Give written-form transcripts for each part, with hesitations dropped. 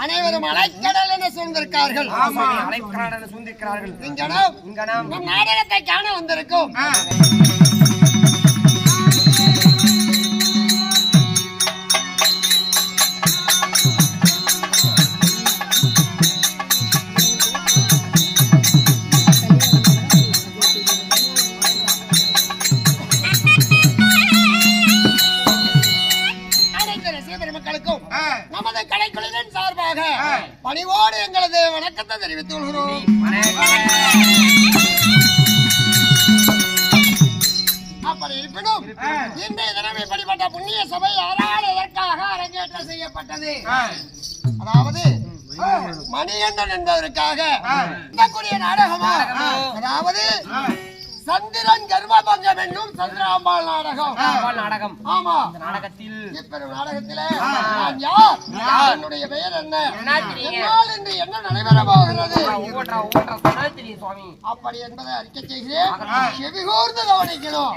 அனைவரும் அலைக்கடல் என சூழ்ந்திருக்கார்கள். நம் நாடகத்தை காண வந்திருக்கும். நமது கலைக்குழுவின் சார்பாக பணிவோடு எங்களது வணக்கத்தை தெரிவித்துக் கொள்கிறோம். அப்படி இருப்பினும் இன்றைய தினம் இப்படிப்பட்ட புண்ணிய சபை யாரால் எதற்காக அரங்கேற்றம் செய்யப்பட்டது? அதாவது மணிகண்டன் என்பதற்காக கூடிய நாடகமா? அதாவது சந்திரன் கர்வபங்கம் என்னும் சந்திராம்பாள் நாடகம். ஆமா, நாடகத்தில் இப்பெரும் நாடகத்திலே நான் யார், என்னுடைய பெயர் என்ன, இன்று என்ன நடைபெற போகிறது அப்படி என்பதை அறிக்கை செய்கிறேன். செவிகூர்ந்து கவனிக்கணும்.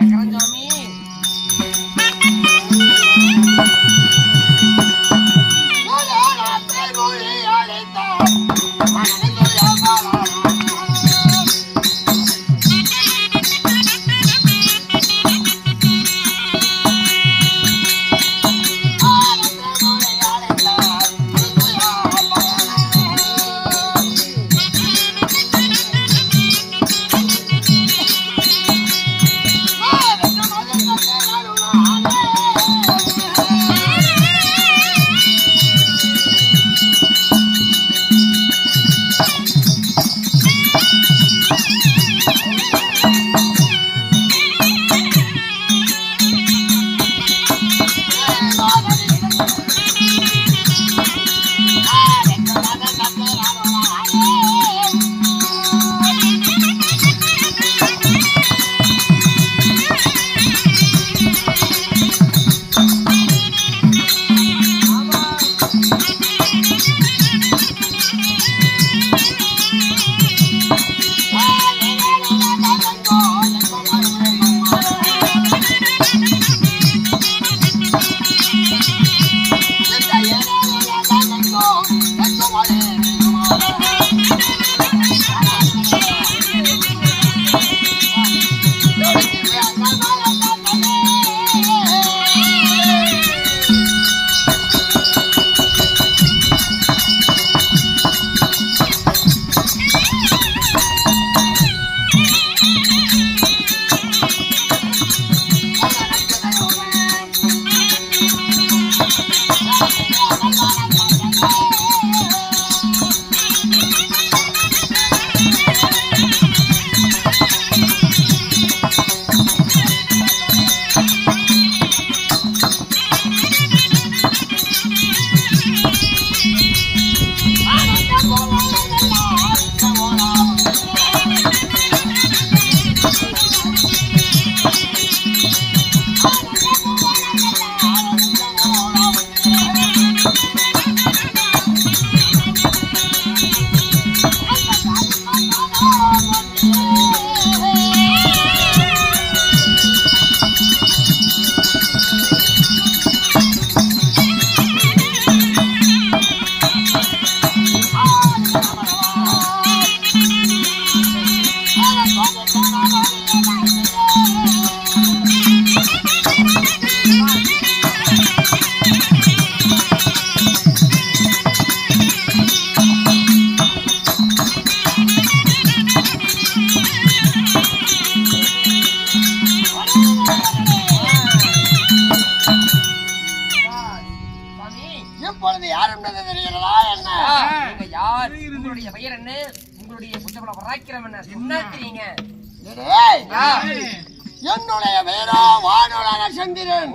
என்னுடைய பேரோ வானுலக சந்திரன்.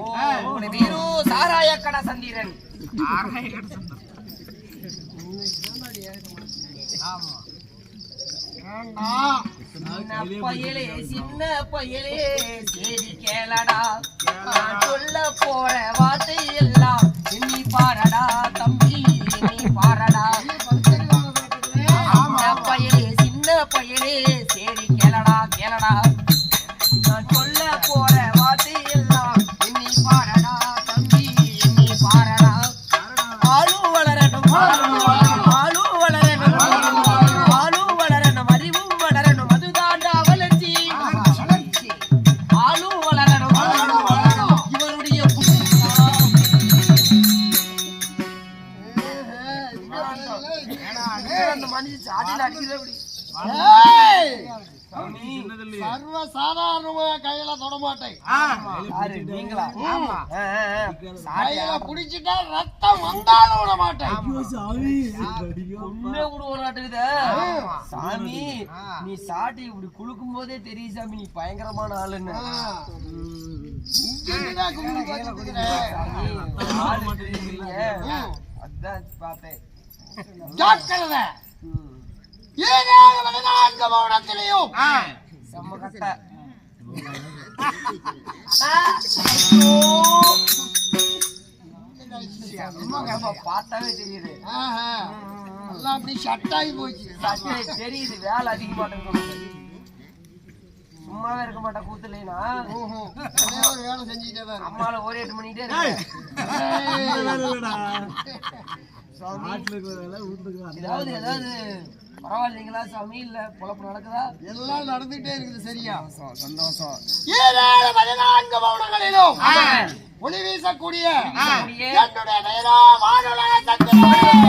பேரோ சாராய கடை சந்திரன். சின்ன பயலே சரி கேளடா, நான் சொல்ல போற வார்த்தை எல்லாம் எண்ணி பாரடா தம்பி, எண்ணி பாரடா. பயலே சின்ன பயலே சரி கேளடா கேளடா, நான் சொல்ல போற வார்த்தை எல்லாம் எண்ணி பாரடா. இருக்குது அப்படி. ஏய், சாமி, சர்வ சாதாரணமா கையில தொட மாட்டேன். யாரு நீங்களா? கையில புடிச்சிட்டா ரத்தம் வந்தாலும் விட மாட்டேன். உன்னே விடுவாட்டுக்குதே. சாமி, நீ சாட்டி இப்படி குளுக்கும் போதே தெரியும் சாமி, நீ பயங்கரமான ஆளுன்னு. இங்கதான் கும்பிட்டு வச்சிருக்கிறேன். ஆளு தெரியுறீங்க. அதான் பார்த்தேன். ஜாக்கிரதை. 14 பவுனத்திலையும் செம்ம கட்ட. பார்த்தாவே தெரியுது. எல்லாம் அப்படி ஷட்டாகி போச்சு. சட்டை தெரியுது. வேலை அதிகமாட்டேங்க. சும்மாவே இருக்க மாட்டேன் கூத்துலனா. ஒரே ஒரு வேலை செஞ்சுக்கிட்டே தான் இருக்கு. அம்மால ஓரியேட் பண்ணிட்டே இருக்கு. ஏதாவது பரவாயில்லைங்களா சாமி? இல்ல பொழப்பு நடக்குதா? எல்லாம் நடந்துட்டே இருக்குது. சரியா? சந்தோஷம். 14 பவுனங்களிலும் ஒளி வீசக்கூடிய என்னுடைய பெயரோ வானுலக சந்திரன்.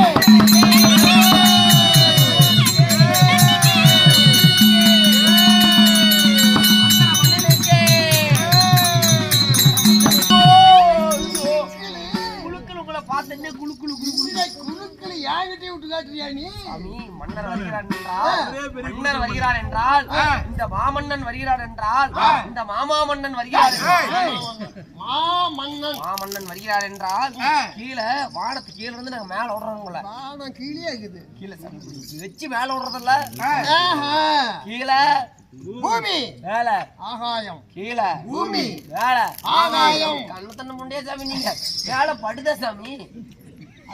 மன்னர் வருகிறார் என்றால் இந்த மாமன்னன் வருகிறார் என்றால் இந்த மாமா மன்னன் வருகிறார். மாமன்னன் வருகிறார் என்றால் கீழே வானத்து கீழே இருந்து நாங்க மேல விடுறோம்ல. வானம் கீழே இருக்குது. கீழே வச்சு மேல விடுறதில்ல. கீழே பூமி மேல ஆகாயம். கீழே பூமி மேல ஆகாயம். கண்ணு தண்ணு முண்டே சாமி. நீங்க மேல படுத சாமி.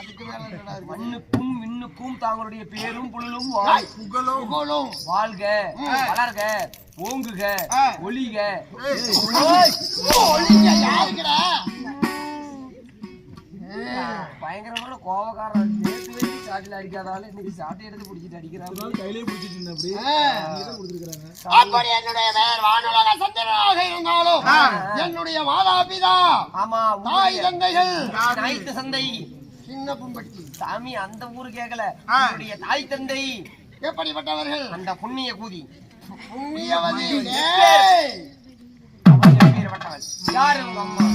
அதுக்கு மேல மண்ணுக்கும் விண்ணுக்கும் தாங்களுடைய பேரும் புகழும் புகழும் வாழ்க வளர்க ஓங்குக ஒளிக. ஒளிங்க யாருக்குடா? பயங்கரமான கோபக்காரன். நேற்று வரைக்கும் சாட்டில அடிக்காதால இன்னைக்கு சாட்டை எடுத்து பிடிச்சிட்டு அடிக்கிறாங்க. கையிலே பிடிச்சிட்டு அப்படி என்னுடைய பெயர் வானுலக சந்திரனாக இருந்தாலும் என்னுடைய மாதா பிதா ஆமா தாய் தந்தைகள் தாய்த்து சந்தை சின்ன பும்பட்டி சாமி அந்த ஊரு கேட்கல. என்னுடைய தாய் தந்தை எப்படிப்பட்டவர்கள்? அந்த புண்ணிய கூதி புண்ணியவதி. பேர்பட்டவள் யாரு? உங்க அம்மா.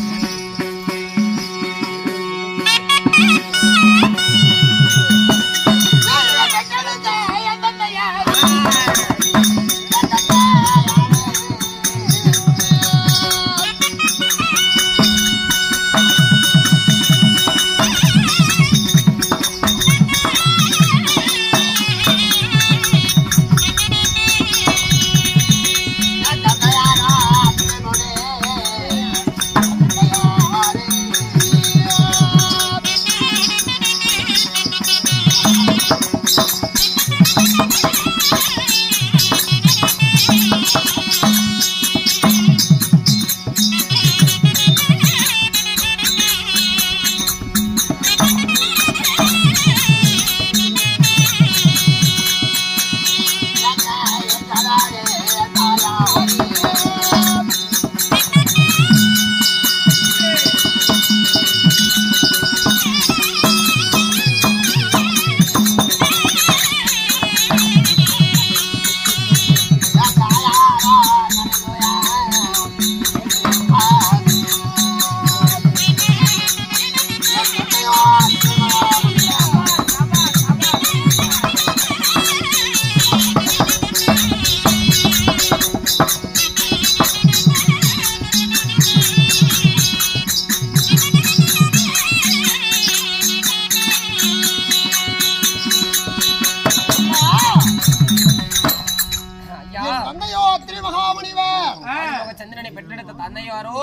சந்திரனை பெற்றெடுத்த தந்தையாரோ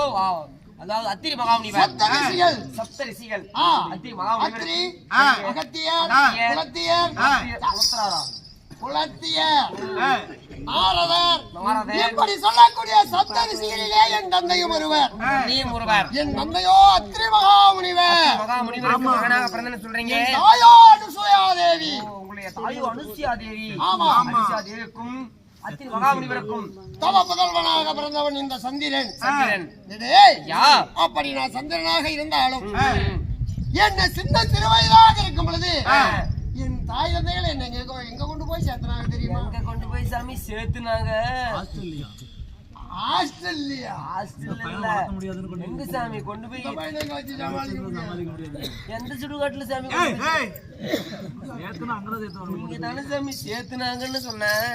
அதாவது அத்திரி மகாமுனிவர். சப்த ரிஷிகள் அத்திரி மகாமுனிவர், அகத்தியர், புலத்தியர், நாரதர், இப்படி சொல்லக்கூடிய சப்த ரிஷிகளிலே என் தந்தையும் ஒருவர். என் தந்தையோ அத்திரி மகாமுனிவர். மகாமுனிவருக்கு மகனாக பிறந்தன்னு சொல்றீங்க. தாயோ அனுசூயா தேவி. உங்களுடைய தாயோ அனுசூயா தேவி. ஆமா, அனுசூயா தேவிக்கும் அத்திரி மகாமுனிவருக்கும் தவ புதல்வனாக பிறந்தவன் இந்த சந்திரன். அப்படி நான் சந்திரனாக இருந்தாலும் என்ன சின்ன சிறுவயதாக இருக்கும் பொழுது என் தாய் தந்தைகளை என்ன எங்க கொண்டு போய் சேர்த்துனாங்க தெரியுமா? எங்க கொண்டு போய் சாமி சேர்த்துனாங்க? ஆஸ்திரேலியா. எங்க சாமி கொண்டு போய் வச்சு சமாளிக்க முடியாது. எந்த சுடுகாட்டுல சாமி நீங்க தானே சாமி சேர்த்துனாங்கன்னு சொன்னேன்.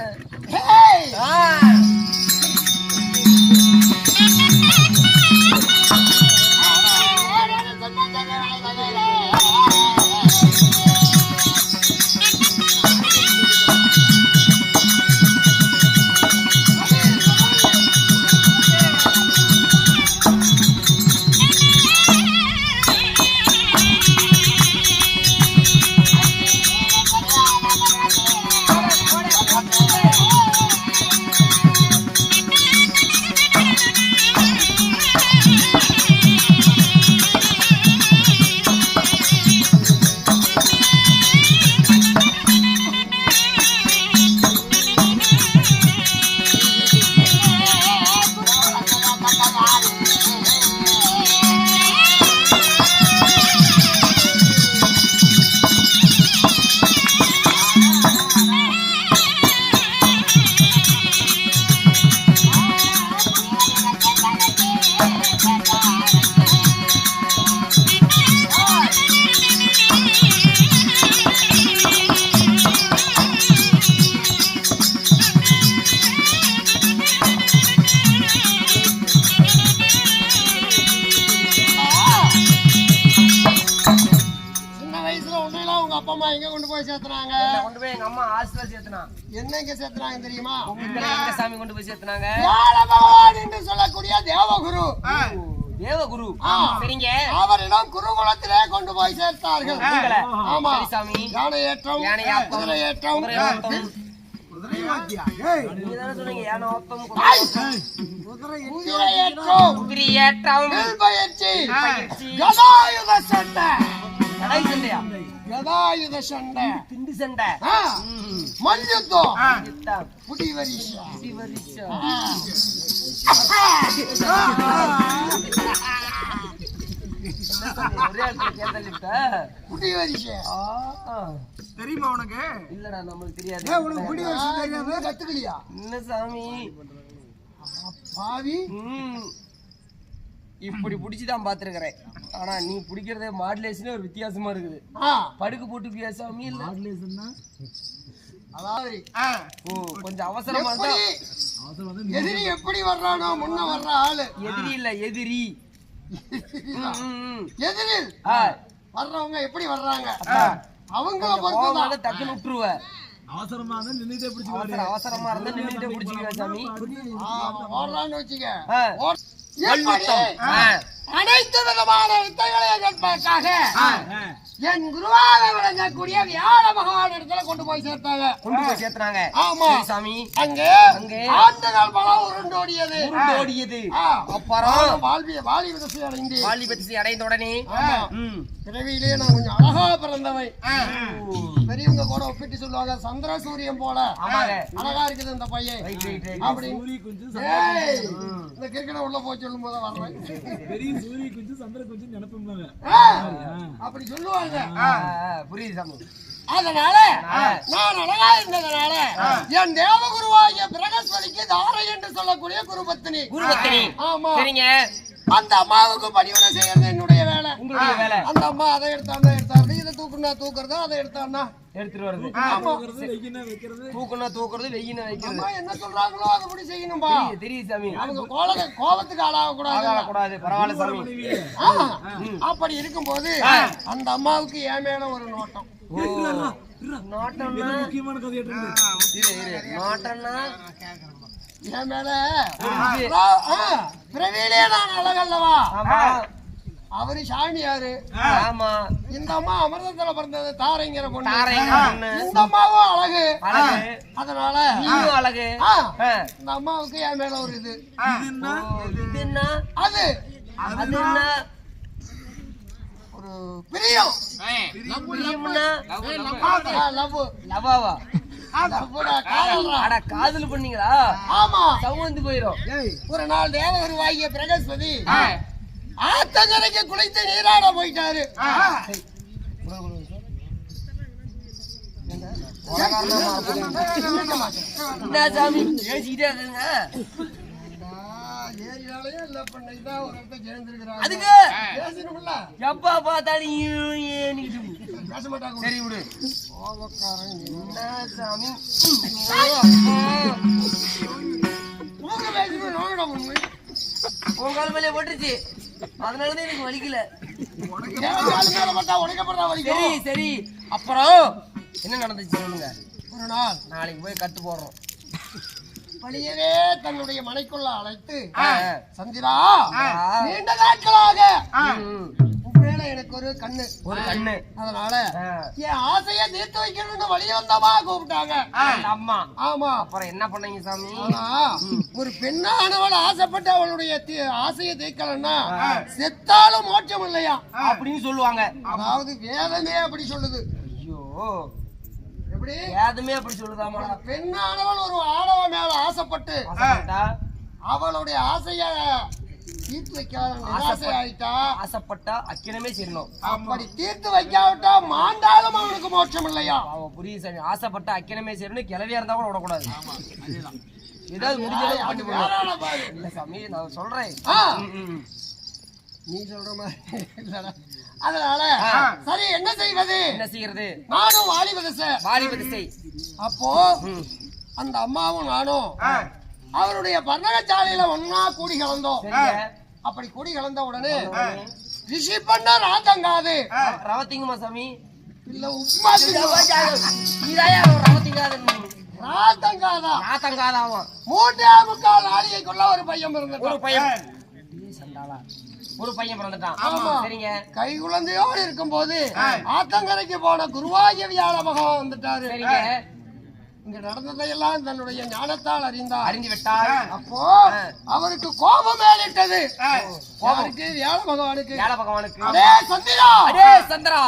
கொண்டு போய் எங்க அம்மா ஹாஸ்டல்ல சேர்த்துனா. என்ன இங்க சேர்த்துனாங்க தெரியுமா? எங்க சாமி கொண்டு போய் சேர்த்துனாங்க? பகவான் என்று சொல்லக்கூடிய தேவகுரு. தேவகுரு. சரிங்க. அவரிடம் குருகுலத்திலே கொண்டு போய் சேர்த்தார்கள். ஆமா சாமி. யானை ஏற்றம், குதிரை ஏற்றம், நீங்க சொன்னீங்க யானை ஓட்டம், குதிரை ஏற்றம், குதிரை ஏற்றம், பயிற்சி, கதாயுத சண்டை. சண்டையா? கதாயுத சண்டை, திண்டு சண்டை, மல்யுத்தம், புடி வரிசை, தெரியுமா உனக்கு? இல்லடா நம்மளுக்கு தெரியாது. கத்துக்கலையா? என்ன சாமி பாவி, இப்படி புடிச்சுதான் பாத்துருக்கிறேன். ஆனா நீ பிடிக்கிறதே மாடுலேஷன் ஒரு வித்தியாசமா இருக்குது. படுக்க போட்டு பேசாமி இல்ல அதாவது கொஞ்சம் அவசரமா இருந்தா எதிரி எப்படி வர்றானோ முன்ன வர்ற ஆளு எதிரி இல்ல எதிரி எதிரி வர்றவங்க எப்படி வர்றாங்க அவங்க பொறுத்து டக்குன்னு விட்டுருவ. அவசரமா இருந்தா நின்னுட்டே பிடிச்சு அவசரமா இருந்தா நின்னுட்டே பிடிச்சுக்க சாமி. ஓடுறான்னு வச்சுக்க. அனைத்து விதமான வித்தைகளை கற்பதற்காக என் குருவாக விளங்கக்கூடிய வியாழ மகான் இடத்துல கொண்டு போய் சேர்த்தாங்க. கொண்டு போய் சேர்த்தாங்க. ஆமா சாமி. அங்கே ஆண்டுகள் பல உருண்டோடியது. அப்புறம் வாலிபத்தை அடைந்த உடனே பிறவியிலேயே நான் கொஞ்சம் அழகா பிறந்தவை. பெரியவங்க கூட ஒப்பிட்டு சொல்லுவாங்க, சந்திர சூரியன் போல அழகா இருக்குது இந்த பையன் அப்படின்னு. இந்த கிரிக்கெட் உள்ள போய் சொல்லும் போது வர்றேன், அப்படி சொல்லுவாங்க. புரியுது சாமி. அதனால நான் அழகா இருந்ததுனால என் தேவகுருவாகிய பிரகஸ்பதிக்கு தாரை என்று சொல்லக்கூடிய குருபத்தினி. ஆமா, சரிங்க. அந்த அம்மாவுக்கு பணிவிடை செய்யறது என்னுடைய வேலை. உங்களுடைய வேலை. அந்த அம்மா அதை எடுத்தாங்க எடுத்தாரு, இதை தூக்குனா தூக்குறதா, அதை எடுத்தான்னா எடுத்துட்டு வருது. தூக்குனா தூக்குறது, வெயின வைக்கிறது. என்ன சொல்றாங்களோ அதுபடி செய்யணும்பா. தெரியுது சாமி. அவங்க கோபத்துக்கு ஆளாக கூடாது. பரவாயில்ல சாமி. அப்படி இருக்கும்போது அந்த அம்மாவுக்கு என் மேல ஒரு நோட்டம். முக்கியமான கதை நோட்டம்னா என் மேல பிறவியிலே நான் அழகல்லவா. அவரு சாமியாரு. ஆமா. இந்த அம்மா அமிர்தத்துல பிறந்தது தாரைங்கிற பொண்ணு. இந்த இந்த அம்மாவும் அழகு. அதனால அழகு. இந்த அம்மாவுக்கு என் மேல ஒரு இது அது என்ன ஒரு பிரியம். காதல் பண்ணீங்களா? ஆமா, சவுந்து போயிரும். ஒரு நாள் தேவகுருவாகிய பிரகஸ்பதி ஆத்தங்கரைக்கு குளித்து நீராட போயிட்டாரு. என்ன சாமி பேசிக்கிட்டே இருக்குங்க ஏரியாலயே இல்ல பண்ணைதான் ஒரு இடத்த சேர்ந்திருக்கிறாங்க. அதுக்கு பேசணும்ல எப்பா பார்த்தாலும் பேச மாட்டாங்க. சரி விடு கோபக்காரன் என்ன சாமி உங்க பேசணும் நோயிட உண்மை உன் கால் மேலே போட்டுருச்சு அதனாலதான் எனக்கு வலிக்கல மேல பட்டா உடைக்கப்படுறா வலிக்கும். சரி சரி அப்புறம் என்ன நடந்துச்சு சொல்லுங்க ஒரு நாள் நாளைக்கு போய் கட்டு போடுறோம் பழியவே தன்னுடைய மனைக்குள்ள அழைத்து ஆ. சந்திரா ஆ. நீண்ட நாட்களாக உண்மையில எனக்கு ஒரு கண்ணு ஒரு கண்ணு அதனால ஆ. என் ஆசையை தீர்த்து வைக்கணும்னு வழி வந்தமா கூப்பிட்டாங்க. அந்த அம்மா ஆமா. அப்புறம் என்ன பண்ணீங்க சாமி ஆனா ஒரு பெண்ணானவள் ஆசைப்பட்டு அவளுடைய ஆசையை தீர்க்கலன்னா செத்தாலும் மோட்சம் இல்லையா அப்படின்னு சொல்லுவாங்க அதாவது வேதமே அப்படி சொல்லுது. ஐயோ எப்படி ஏதுமே அப்படி சொல்லுதாமா ஒரு பெண்ணானவள் ஒரு ஆடவ மேல ஆசைப்பட்டு ஆசைப்பட்டா அவளுடைய ஆசைய தீர்த்து வைக்காத நிராசை ஆயிட்டா ஆசைப்பட்டா அக்கினமே செய்யணும் அப்படி தீர்த்து வைக்காவிட்டா மாண்டாலும் அவனுக்கு மோட்சம் இல்லையா அவன் புரியுது சாமி ஆசைப்பட்டா அக்கினமே செய்யணும் கிளவியா இருந்தா கூட விடக்கூடாது ஏதாவது முடிஞ்ச அளவுக்கு பண்ணி போடணும். யாரால பாரு. இல்ல சாமி நான் சொல்றேன் ஆ, ம். நீ சொல்ற மாதிரி இல்லடா. அதனால சரி என்ன செய்வது என்ன செய்யறது நானும் வாலிபதச வாலிப திசை அப்போ அந்த அம்மாவும் நானும் அவருடைய பர்ணகச்சாலையில ஒன்னா கூடி கலந்தோம். சரிங்க அப்படி கூடி கலந்த உடனே ரிஷி பண்ண ராத்தங்காது ரவத்திங்குமா சாமி இல்ல உப்மா நீதாயா ரவத்திங்காத ராத்தங்காதா நாத்தங்காதாவும் மூட்டே முக்கால் நாளிகைக்குள்ள ஒரு பையன் ஒரு இருந்துட்டான். பையன் சண்டாளா ஒரு பையன் பிறந்துட்டான் ஆமா. சரிங்க கை குழந்தையோடு இருக்கும் போது ஆத்தங்கரைக்கு போன குருவாகிய வியாழ பகவான் வந்துட்டாரு. சரிங்க இங்க நடந்ததையெல்லாம் தன்னுடைய ஞானத்தால் அறிந்தார். அறிந்து விட்டார் அப்போ அவருக்கு கோபம் மேலிட்டது. அவருக்கு வியாழ பகவானுக்கு ஏழ பகவானுக்கு அடே சந்திரா அடே சந்திரா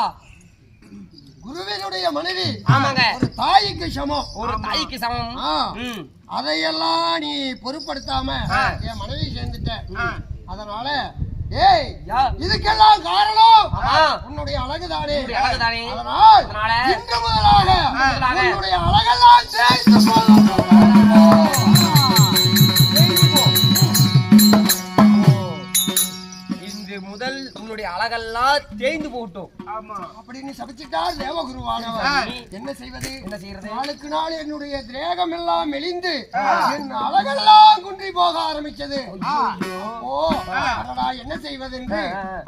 குருவினுடைய மனைவி ஆமாங்க ஒரு தாய்க்கு சமம். ஒரு தாய்க்கு சமம் ஆ, ம். அதையெல்லாம் நீ பொருட்படுத்தாம ஆ. என் மனைவி சேர்ந்துட்ட. அதனால ஏய் யா. இதுக்கெல்லாம் காரணம் ஆமா. உன்னுடைய அழகுதானே. உன்னுடைய அழகுதானே. அதனால் அதனால இன்று முதலாக முதலாக உன்னுடைய அழகெல்லாம் தேய்ந்து போகும். இன்று முதல் உன்னுடைய அழகெல்லாம் தேய்ந்து போகட்டும் அப்படின்னு சபிச்சிட்டார் தேவகுருவானவர். என்ன செய்வது என்ன செய்யறது நாளுக்கு நாள் என்னுடைய திரேகம் எல்லாம் மெலிந்து என் அழகெல்லாம் குன்றி போக ஆரம்பிச்சது. ஓ அடடா என்ன செய்வது என்று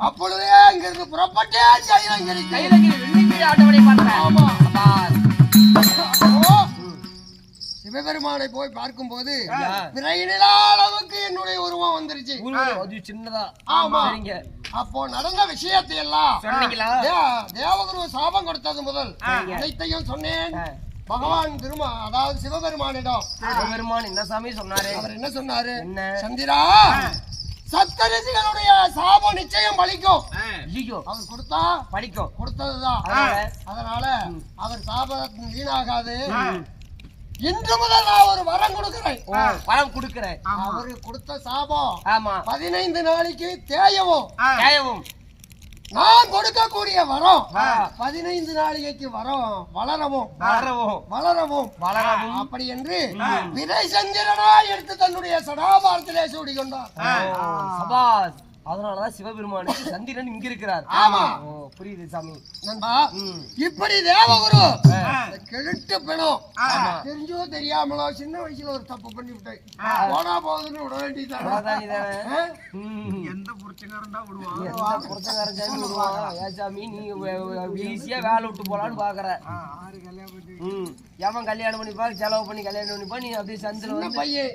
அப்பொழுதே அங்கிருந்து புறப்பட்டே கைலங்கிரிக்கு. கைலகிரி வெள்ளிக்கிழி ஆட்டவனை பார்த்தேன் ஆமா. பாஸ். அப்போ சிவபெருமானை போய் பார்க்கும்போது விரைநிலா அளவுக்கு என்னுடைய உருவம் வந்துருச்சு. அது சின்னதா ஆமா. சரிங்க அப்போ நடந்த விஷயத்தை எல்லாம் சொன்னீங்களா தேவகுரு சாபம் கொடுத்தது முதல் அனைத்தையும் சொன்னேன். பகவான் அதாவது சிவபெருமானிடம் பெருமான் என்ன சாமி சொன்னாரு அவர் என்ன சொன்னாரு? என்ன? சந்திரா சப்தரிஷிகளுடைய சாபம் நிச்சயம் பலிக்கும். ஐயோ அவர் கொடுத்தா படிக்கும் கொடுத்ததுதான். அதனால அவர் சாபம் வீணாகாது. இன்று முதல் நான் ஒரு வரம் கொடுக்கிறேன். வரம் கொடுக்கிறேன் அவரு கொடுத்த சாபம் ஆமா 15 நாளைக்கு தேயவும் தேயவும் நான் கொடுக்கக்கூடிய வரம் 15 நாளைக்கு வரம் வளரவும் வளரவும் வளரவும் வளரவும் அப்படி என்று விதை சந்திரனா எடுத்து தன்னுடைய சடாபாரத்திலே சூடி கொண்டார். சபாஸ் அதனாலதான் சிவபெருமானுக்கு சந்திரன் இங்க இருக்கிறார் ஆமா. ஓ புரியுது சாமி நண்பா இப்படி தேவகுரு கெழுட்டு பெணும் தெரிஞ்சோ தெரியாமலோ சின்ன வயசுல ஒரு தப்பு பண்ணி விட்டேன். போனா போகுதுன்னு விட வேண்டியதானே. அதான் இதானே. எந்த புரட்சிக்காரன்டா விடுவான் எந்த புரட்சிக்காரன் சாமி விடுவான்? ஏன் சாமி நீ ஈஸியா வேலை விட்டு போலான்னு பாக்குற எவன் கல்யாணம் பண்ணிப்பா செலவு பண்ணி கல்யாணம் பண்ணிப்பா நீ அப்படியே சந்தில சின்ன வந்து பையன்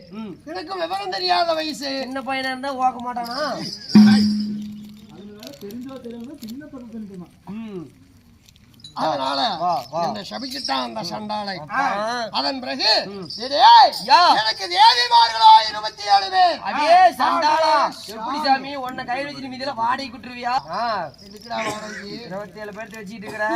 எனக்கு விவரம் தெரியாத வயசு. சின்ன பையனா இருந்தா ஓக்க மாட்டானா அதனால வா, வா. என்ன சபிச்சுட்டான் அந்த சண்டாளை. அதன் பிறகு யா. எனக்கு தேவிமார்களோ 27 பேர். அதே சண்டாளா எப்படி சாமி உன்னை கை வச்சுட்டு மீதில வாடகை குட்டுருவியா எதுக்குடா வாடகைக்கு? 27 பேர்த்த வச்சுக்கிட்டு இருக்கிற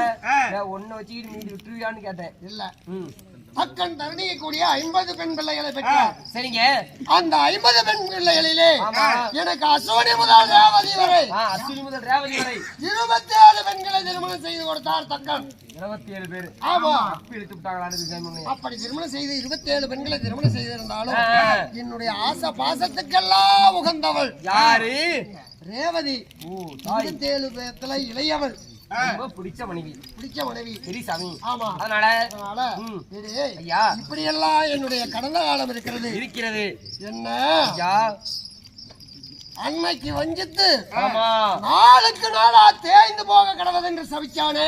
ஒன்னு வச்சுக்கிட்டு மீதி விட்டுருவியான்னு கேட்டேன் இல்ல ம் தக்கன் தரணியை கூடிய 50 பெண் பிள்ளைகளை பெற்றார். சரிங்க. அந்த 50 பெண் பிள்ளைகளிலே ஆமா. எனக்கு அஸ்வினி முதல் ரேவதி வரை அஸ்வினி முதல் ரேவதி வரை 27 பெண்களை திருமணம் செய்து கொடுத்தார் தக்கன். 27 பேர். ஆமா. அப்பி எடுத்து விட்டாங்களா? அப்படி திருமணம் செய்து 27 பெண்களை திருமணம் செய்திருந்தாலும் என்னுடைய ஆசை பாசத்துக்கெல்லாம் உகந்தவள் யாரு? ரேவதி. 27 பேர்ல இளையவள். ரொம்ப பிடிச்ச மனைவி. பிடிச்ச மனைவி. சரி சாமி. ஆமா. அதனால ஐயா இப்படி எல்லாம் என்னுடைய கடந்த காலம் இருக்கிறது. என்ன ஐயா அன்னைக்கு வஞ்சித்து ஆமா நாளுக்கு நாளா தேய்ந்து போக கடவுள் என்று சபிச்சானே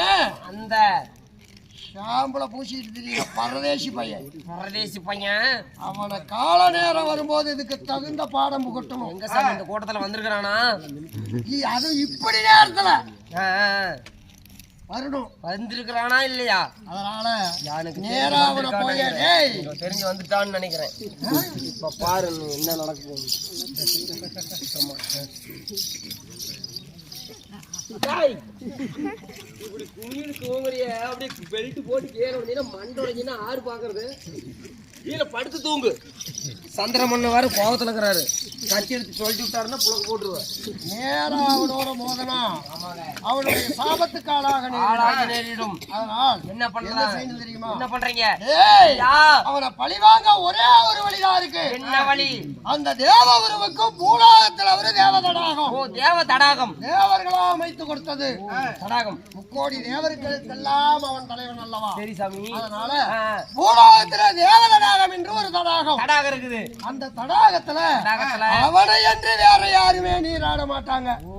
அந்த ஷாம்புல பூசிட்டு தெரியல பரதேசி பையன். பரதேசி பையன் அவனை கால நேரம் வரும்போது இதுக்கு தகுந்த பாடம் புகட்டணும். எங்க சாமி இந்த கூட்டத்துல வந்திருக்கிறானா? அது இப்படி நேரத்துல வரணும். வந்திருக்கிறானா இல்லையா? அதனால எனக்கு நேரா அவனை போய் தெரிஞ்சு வந்துட்டான்னு நினைக்கிறேன். இப்ப பாரு என்ன நடக்கும். இப்படி குனிறு தூங்குறிய அப்படியே பெல்ட் போட்டு கீழே வந்தீங்கன்னா மண்டோடஞ்சின்னா ஆறு பாக்குறது. கீழே படுத்து தூங்கு. சந்திரமண்ண வேற கோவத்துல இருக்கிறாரு. கட்டி எடுத்து சொல்லிட்டு விட்டாருன்னா புலக்க போட்டுருவார். நேரா அவனோட மோதனா அவனுடைய சாபத்துக்கு ஆளாக நேரிடும். அதனால் என்ன பண்றது தெரியுமா? என்ன பண்றீங்க? அவனை பழிவாங்க ஒரே ஒரு வழிதான் இருக்கு. என்ன வழி? அந்த தேவ உருவுக்கு பூலோகத்தில் அவரு தேவ தடாகம். ஓ தேவ தடாகம். தேவர்களா அமைத்து கொடுத்தது தடாகம். 3 கோடி தேவர்களுக்கெல்லாம் அவன் தலைவன் அல்லவா? சரி சாமி. அதனால பூலோகத்துல தேவ தடாகம் என்று ஒரு தடாகம் இருக்குது. அந்த தடாகத்துல அவனை என்று வேற யாருமே நீராட மாட்டாங்க. ஓ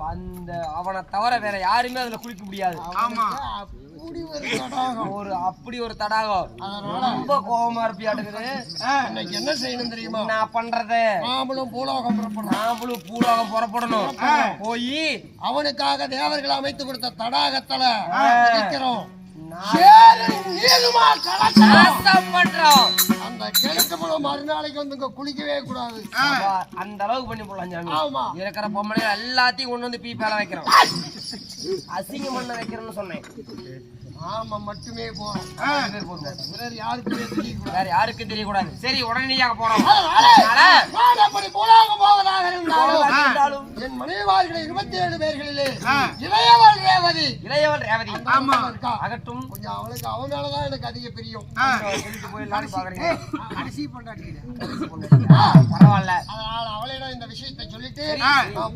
அந்த அவனை தவிர வேற யாருமே அதுல குளிக்க முடியாது. அப்படி ஒரு தடாகம். ரொம்ப கோபமா இருப்பியாட்டுக்குது. இன்னைக்கு என்ன செய்யணும் தெரியுமா? நான் பண்றது நாமளும் பூலோகம் புறப்படணும். போய் அவனுக்காக தேவர்கள் அமைத்து கொடுத்த தடாகத்துல அந்த கிழக்கு மறுநாளைக்கு வந்து குளிக்கவே கூடாது. அந்த அளவுக்கு பண்ணி போடலாம் சாமி. இருக்கிற பொம்பளை எல்லாத்தையும் கொண்டு வந்து பீப்பால வைக்கிறோம். அசிங்கம் பண்ண வைக்கிறேன்னு சொன்னேன். ஆமா மட்டுமே போறோம். வேற யாருக்கும் தெரியக்கூடாது. சரி உடனடியாக போறோம். போவதாக இருந்தாலும் என் மனைவிமார்கள் 27 பேர்களிலே இளையவள் ரேவதி. அகட்டும். கொஞ்சம் அவளுக்கு அவன் மேலதான் எனக்கு அதிக பிரியம். போயிடலான்னு பாக்குறீங்க. பரவாயில்ல. அதனால அவளிடம் இந்த விஷயத்தை சொல்லிட்டு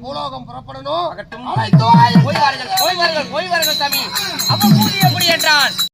பூலோகம் புறப்படணும். அகட்டும். போய் வாருங்கள் சாமி. அப்ப பூஜை எப்படி என்றால்